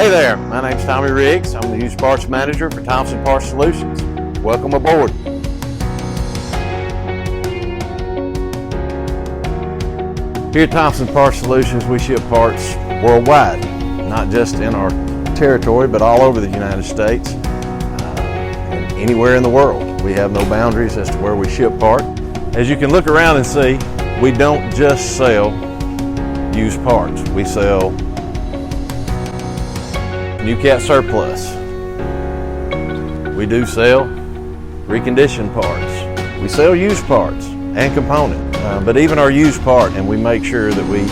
Hey there, my name's Tommy Riggs. I'm the used parts manager for Thompson Parts Solutions. Welcome aboard. Here at Thompson Parts Solutions, we ship parts worldwide, not just in our territory, but all over the United States and anywhere in the world. We have no boundaries as to where we ship part. As you can look around and see, we don't just sell used parts. We sell new cat surplus. We do sell reconditioned parts. We sell used parts and components, but even our used part, and we make sure that we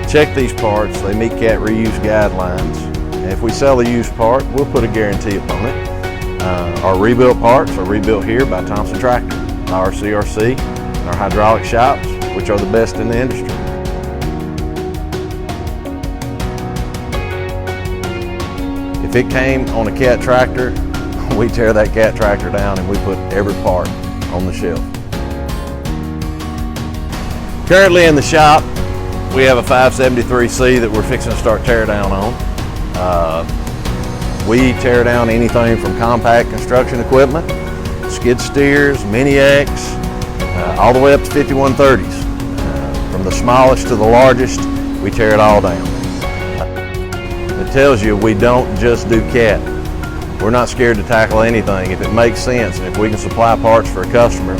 check these parts, they meet cat reuse guidelines. And if we sell a used part, we'll put a guarantee upon it. Our rebuilt parts are rebuilt here by Thompson Tractor, our CRC, and our hydraulic shops, which are the best in the industry. If it came on a cat tractor, we tear that cat tractor down and we put every part on the shelf. Currently in the shop, we have a 573C that we're fixing to start tear down on. We tear down anything from compact construction equipment, skid steers, mini X, all the way up to 5130s. From the smallest to the largest, we tear it all down. It tells you we don't just do cat. We're not scared to tackle anything. If it makes sense and if we can supply parts for a customer,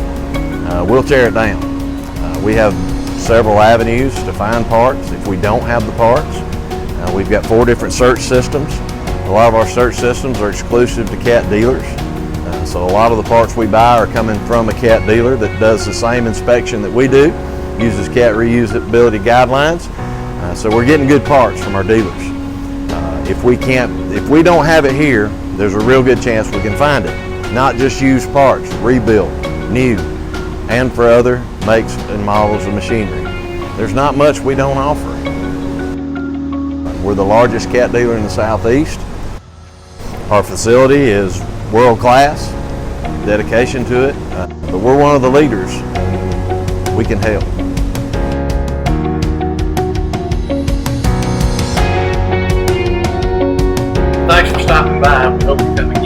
we'll tear it down. We have several avenues to find parts if we don't have the parts. We've got 4 different search systems. A lot of our search systems are exclusive to cat dealers. So a lot of the parts we buy are coming from a cat dealer that does the same inspection that we do, uses cat reusability guidelines. So we're getting good parts from our dealers. If we don't have it here, there's a real good chance we can find it. Not just used parts, rebuilt, new, and for other makes and models of machinery. There's not much we don't offer. We're the largest cat dealer in the Southeast. Our facility is world class, dedication to it, but we're one of the leaders. We can help. Thanks for stopping by. We hope you come again.